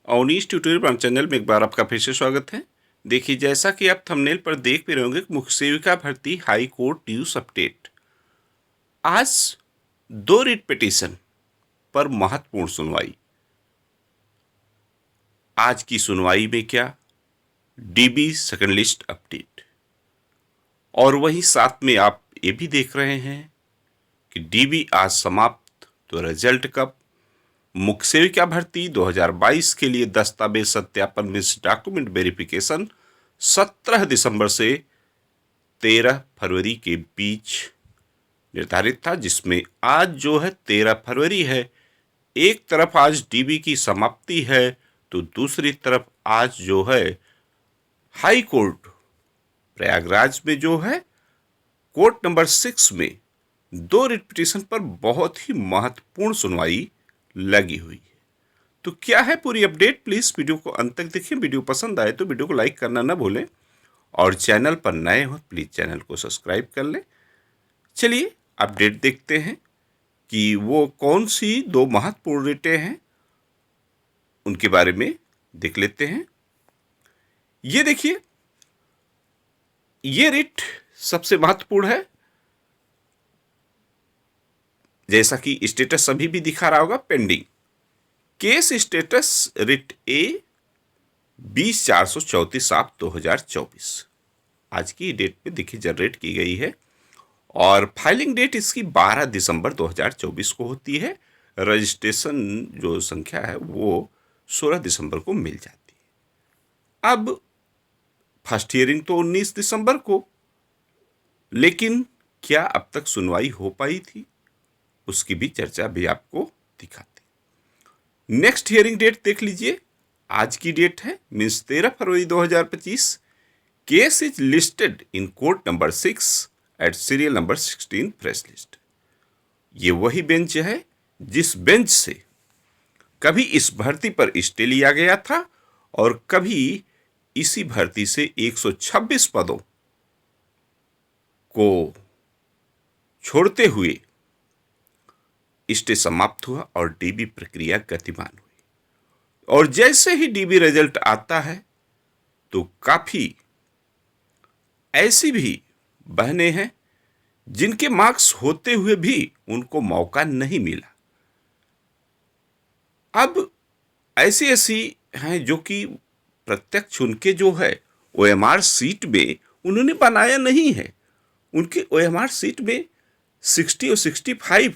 Awanish tutorial पर channel में एक बार आपका फिर से स्वागत है। देखिए, जैसा कि आप थंबनेल पर देख भी रहे होंगे, मुख्य सेविका भर्ती हाई कोर्ट न्यूज अपडेट। आज 2 रिट पिटीशन पर महत्वपूर्ण सुनवाई। आज की सुनवाई में क्या, डीबी सेकंड लिस्ट अपडेट, और वही साथ में आप ये भी देख रहे हैं कि डीबी आज समाप्त, तो रिजल्ट कब। मुख्य सेविका भर्ती 2022 के लिए दस्तावेज सत्यापन मीन्स डॉक्यूमेंट वेरिफिकेशन 17 दिसंबर से 13 फरवरी के बीच निर्धारित था, जिसमें आज जो है 13 फरवरी है। एक तरफ आज डीबी की समाप्ति है, तो दूसरी तरफ आज जो है हाई कोर्ट प्रयागराज में जो है कोर्ट नंबर 6 में 2 रिट पिटीशन पर बहुत ही महत्वपूर्ण सुनवाई लगी हुई है। तो क्या है पूरी अपडेट, प्लीज वीडियो को अंत तक देखिए। वीडियो पसंद आए तो वीडियो को लाइक करना ना भूलें, और चैनल पर नए हो प्लीज चैनल को सब्सक्राइब कर लें। चलिए अपडेट देखते हैं कि वो कौन सी 2 महत्वपूर्ण रिटें हैं, उनके बारे में देख लेते हैं। ये देखिए, ये रिट सबसे महत्वपूर्ण है। जैसा कि स्टेटस अभी भी दिखा रहा होगा, पेंडिंग केस स्टेटस रिट ए 20,434 आप 2024 आज की डेट पे देखिए जनरेट की गई है, और फाइलिंग डेट इसकी 12 दिसंबर 2024 को होती है। रजिस्ट्रेशन जो संख्या है वो 16 दिसंबर को मिल जाती है। अब फर्स्ट हियरिंग तो 19 दिसंबर को, लेकिन क्या अब तक सुनवाई हो पाई थी, उसकी भी चर्चा भी आपको दिखाते। नेक्स्ट हियरिंग डेट देख लीजिए, आज की डेट है मीन्स 13 फरवरी 2025। Case is listed in court number 6 at serial number 16 fresh list. ये वही बेंच है जिस बेंच से कभी इस भर्ती पर स्टे लिया गया था, और कभी इसी भर्ती से 126 पदों को छोड़ते हुए स्टे समाप्त हुआ और डीबी प्रक्रिया गतिमान हुई। और जैसे ही डीबी रिजल्ट आता है, तो काफी ऐसी भी बहनें हैं जिनके मार्क्स होते हुए भी उनको मौका नहीं मिला। अब ऐसी ऐसी हैं जो कि प्रत्यक्ष उनके जो है ओएमआर सीट में उन्होंने बनाया नहीं है। उनके ओएमआर सीट में 60 और 65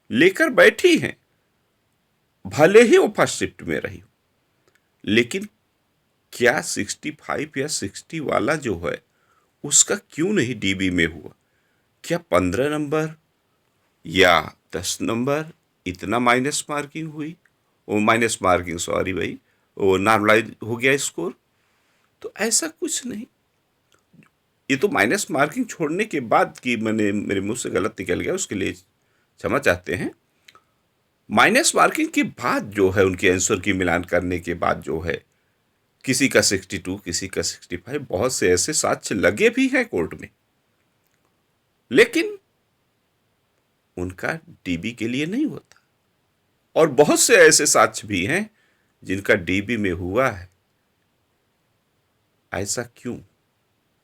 लेकर बैठी हैं, भले ही वो फर्स्ट शिफ्ट में रही हो, लेकिन क्या 65 या 60 वाला जो है उसका क्यों नहीं डीबी में हुआ? क्या 15 नंबर या 10 नंबर इतना माइनस मार्किंग हुई? वो माइनस मार्किंग, सॉरी भाई, वो नॉर्मलाइज हो गया स्कोर? तो ऐसा कुछ नहीं। ये तो माइनस मार्किंग छोड़ने के बाद की मैंने मेरे मुंह से गलत निकल गया, उसके लिए क्षमा चाहते हैं। माइनस मार्किंग के बाद जो है उनके आंसर की मिलान करने के बाद जो है किसी का 62, किसी का 65, बहुत से ऐसे साक्ष्य लगे भी हैं कोर्ट में, लेकिन उनका डीबी के लिए नहीं होता। और बहुत से ऐसे साक्ष्य भी हैं जिनका डीबी में हुआ है। ऐसा क्यों?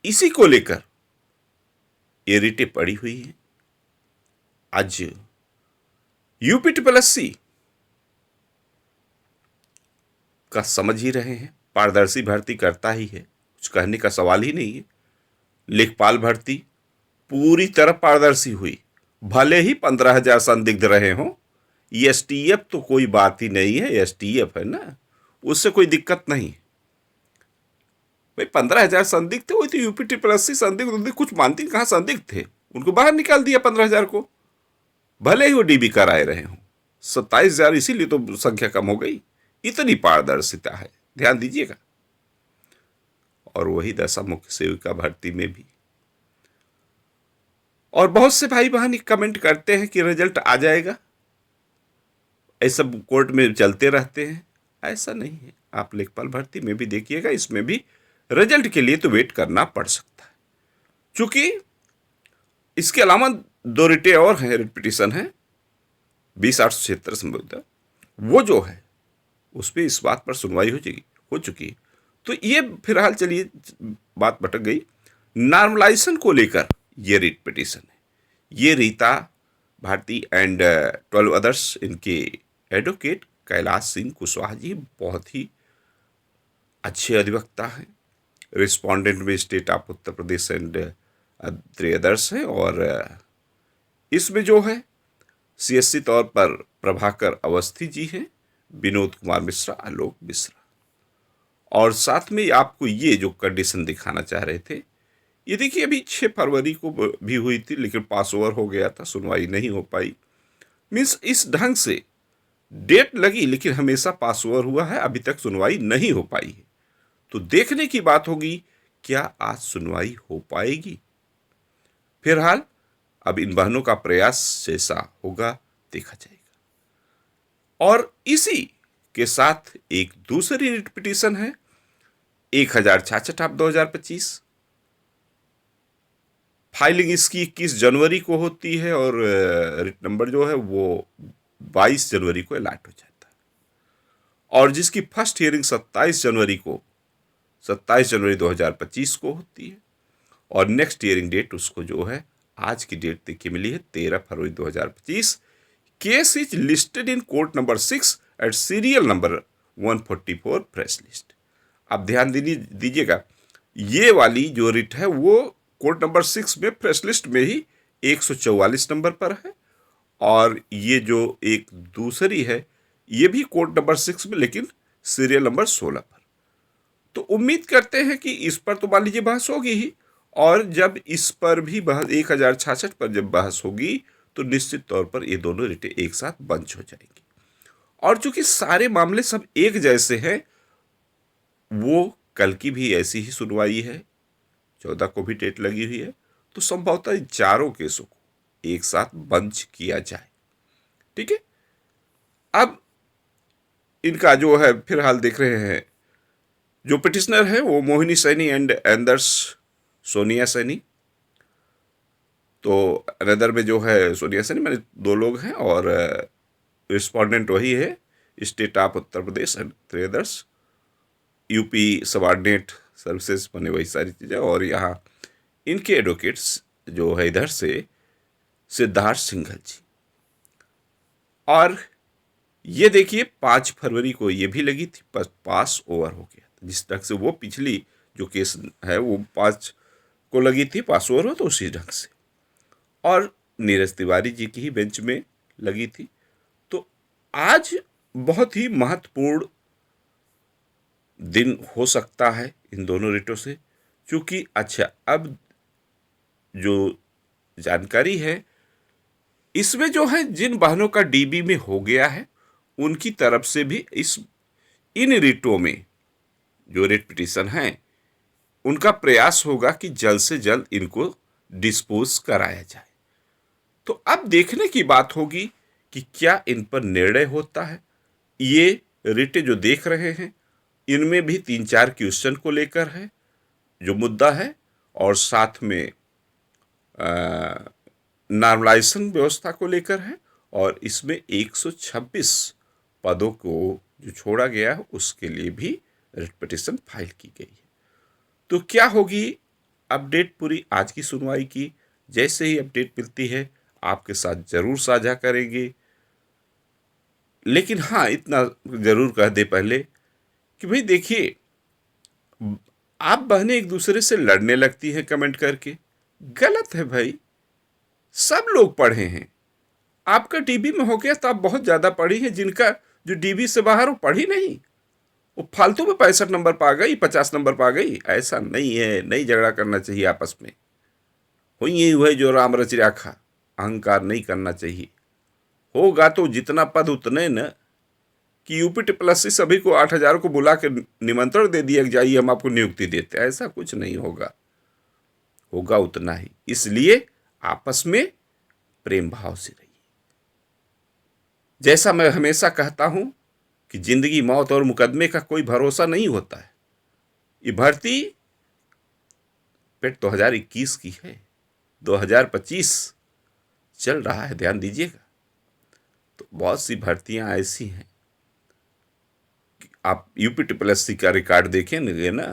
इसी को लेकर ये रिटें पड़ी हुई हैं। आज यूपी ट्रिपल का समझ ही रहे हैं, पारदर्शी भर्ती करता ही है, कुछ कहने का सवाल ही नहीं है। लेखपाल भर्ती पूरी तरह पारदर्शी हुई, भले ही 15,000 संदिग्ध रहे हों। एसटीएफ तो कोई बात ही नहीं है, एसटीएफ है ना, उससे कोई दिक्कत नहीं। भाई 15,000 संदिग्ध थे, वही तो यूपी ट्रिपल संदिग्ध कुछ मानती कहाँ संदिग्ध थे, उनको बाहर निकाल दिया 15,000 को, भले ही वो डीबी कराए रहे हों। 27,000 इसीलिए तो संख्या कम हो गई। इतनी पारदर्शिता है, ध्यान दीजिएगा। और वही दशा मुख्य सेविका भर्ती में भी। और बहुत से भाई बहन कमेंट करते हैं कि रिजल्ट आ जाएगा, ऐसा कोर्ट में चलते रहते हैं। ऐसा नहीं है, आप लेखपाल भर्ती में भी देखिएगा, इसमें भी रिजल्ट के लिए तो वेट करना पड़ सकता है। चूंकि इसके अलावा 2 रिटें और हैं, रिट पिटीशन है 20,876 संबंधित, वो जो है उस पर इस बात पर सुनवाई हो चुकी है। तो ये फिलहाल चलिए बात भटक गई। नॉर्मलाइजेशन को लेकर ये रिट पिटीशन है। ये रीता भारती एंड 12 अदर्स, इनके एडवोकेट कैलाश सिंह कुशवाहा जी बहुत ही अच्छे अधिवक्ता हैं। रिस्पोंडेंट में state of Uttar Pradesh and 3 others हैं। और इसमें जो है सीएससी तौर पर प्रभाकर अवस्थी जी हैं, विनोद कुमार मिश्रा, आलोक मिश्रा। और साथ में आपको ये जो कंडीशन दिखाना चाह रहे थे, ये देखिए अभी 6 फरवरी को भी हुई थी, लेकिन पास ओवर हो गया था, सुनवाई नहीं हो पाई। मीन्स इस ढंग से डेट लगी लेकिन हमेशा पास ओवर हुआ है, अभी तक सुनवाई नहीं हो पाई है। तो देखने की बात होगी क्या आज सुनवाई हो पाएगी। फिलहाल अब इन बहनों का प्रयास जैसा होगा देखा जाएगा। और इसी के साथ एक दूसरी रिट पिटीशन है 1066/2025। फाइलिंग इसकी 21 जनवरी को होती है और रिट नंबर जो है वो 22 जनवरी को अलॉट हो जाता है। और जिसकी फर्स्ट हियरिंग 27 जनवरी 2025 को होती है। और नेक्स्ट हियरिंग डेट उसको जो है आज की डेट देखिए मिली है 13 फरवरी 2025। Case is listed in court number 6 at serial number 144 fresh list. अब ध्यान दीजिएगा, ये वाली जो रिट है वो कोर्ट नंबर 6 में फ्रेश लिस्ट में ही 144 नंबर पर है। और ये जो एक दूसरी है ये भी कोर्ट नंबर 6 में, लेकिन सीरियल नंबर 16 पर। तो उम्मीद करते हैं कि इस पर तो मान लीजिए बहस होगी ही, और जब इस पर भी बहस 1066 पर जब बहस होगी तो निश्चित तौर पर ये दोनों रिटें एक साथ बंच हो जाएंगी। और चूंकि सारे मामले सब एक जैसे हैं, वो कल की भी ऐसी ही सुनवाई है, 14 को भी डेट लगी हुई है, तो संभवतः इन चारों केसों को एक साथ बंच किया जाए। ठीक है। अब इनका जो है फिलहाल देख रहे हैं, जो पिटिशनर है वो मोहिनी सैनी एंड एंदर्स सोनिया सैनी। तो अनदर में जो है सोनिया सैनी, मैंने 2 लोग हैं। और रिस्पोंडेंट वही है, state of Uttar Pradesh and 3 others, UP subordinate services बने वही सारी चीज़ें। और यहाँ इनके एडवोकेट्स जो है इधर से सिद्धार्थ सिंघल जी। और ये देखिए 5 फरवरी को ये भी लगी थी, पास ओवर हो गया। जिस ढंग से वो पिछली जो केस है वो 5 को लगी थी, पास ओवर हो, तो उसी ढंग से। और नीरज तिवारी जी की ही बेंच में लगी थी। तो आज बहुत ही महत्वपूर्ण दिन हो सकता है इन दोनों रिटों से, क्योंकि अच्छा अब जो जानकारी है इसमें जो है जिन बहनों का डीबी में हो गया है उनकी तरफ से भी इन रिटों में जो रिट पिटीशन है उनका प्रयास होगा कि जल्द से जल्द इनको डिस्पोज कराया जाए। तो अब देखने की बात होगी कि क्या इन पर निर्णय होता है। ये रिटें जो देख रहे हैं इनमें भी 3-4 क्वेश्चन को लेकर है जो मुद्दा है, और साथ में नॉर्मलाइजेशन व्यवस्था को लेकर है, और इसमें 126 पदों को जो छोड़ा गया है उसके लिए भी रिट पिटीशन फाइल की गई है। तो क्या होगी अपडेट पूरी आज की सुनवाई की। जैसे ही अपडेट मिलती है आपके साथ जरूर साझा करेंगे। लेकिन हाँ, इतना जरूर कह दे पहले कि भाई देखिए, आप बहनें एक दूसरे से लड़ने लगती हैं कमेंट करके, गलत है भाई। सब लोग पढ़े हैं। आपका डीबी में हो गया तो आप बहुत ज्यादा पढ़ी हैं, जिनका जो डीबी से बाहर वो पढ़ी नहीं, वो फालतू में 65 नंबर पा गई, 50 नंबर पा गई, ऐसा नहीं है। नहीं झगड़ा करना चाहिए आपस में। हुई हुए जो राम रच राखा, अहंकार नहीं करना चाहिए। होगा तो जितना पद उतने न, कि यूपी +C सभी को 8,000 को बुला के निमंत्रण दे दिया कि जाइए हम आपको नियुक्ति देते, ऐसा कुछ नहीं होगा। होगा उतना ही। इसलिए आपस में प्रेम भाव से रहिए। जैसा मैं हमेशा कहता हूं कि जिंदगी मौत और मुकदमे का कोई भरोसा नहीं होता है। ये भर्ती पेट 2021 की है, 2025 चल रहा है, ध्यान दीजिएगा। तो बहुत सी भर्तियां ऐसी हैं आप UPSSC का रिकॉर्ड देखेंगे ना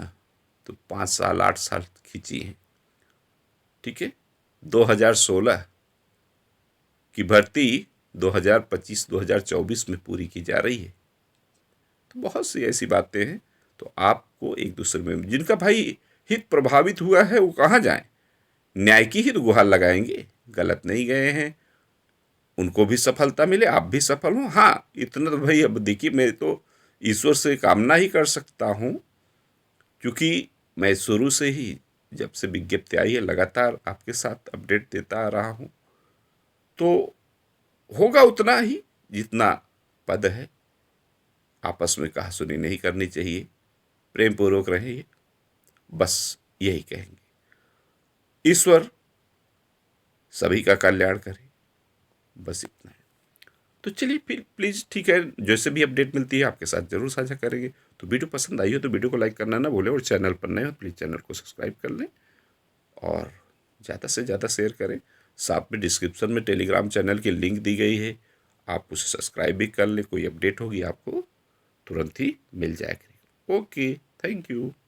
तो 5 साल 8 साल खींची है। ठीक है, 2016 की भर्ती 2025-2024 में पूरी की जा रही है। तो बहुत सी ऐसी बातें हैं। तो आपको एक दूसरे में जिनका भाई हित प्रभावित हुआ है वो कहाँ जाएं, न्याय की ही तो गुहार लगाएंगे। गलत नहीं गए हैं, उनको भी सफलता मिले, आप भी सफल हो। हाँ, इतना तो भाई अब देखिए, मैं तो ईश्वर से कामना ही कर सकता हूँ, क्योंकि मैं शुरू से ही जब से विज्ञप्ति आई है लगातार आपके साथ अपडेट देता आ रहा हूँ। तो होगा उतना ही जितना पद है। आपस में कहासुनी नहीं करनी चाहिए, प्रेम पूर्वक रहिए, बस यही कहेंगे। ईश्वर सभी का कल्याण करे, बस इतना है। तो चलिए फिर प्लीज़ ठीक है, जैसे भी अपडेट मिलती है आपके साथ ज़रूर साझा करेंगे। तो वीडियो पसंद आई हो तो वीडियो को लाइक करना ना भूलें, और चैनल पर नए हो तो प्लीज़ चैनल को सब्सक्राइब कर लें और ज़्यादा से ज़्यादा शेयर करें। साथ में डिस्क्रिप्शन में टेलीग्राम चैनल की लिंक दी गई है, आप उसे सब्सक्राइब भी कर लें। कोई अपडेट होगी आपको तुरंत ही मिल जाएगी। Okay, thank you.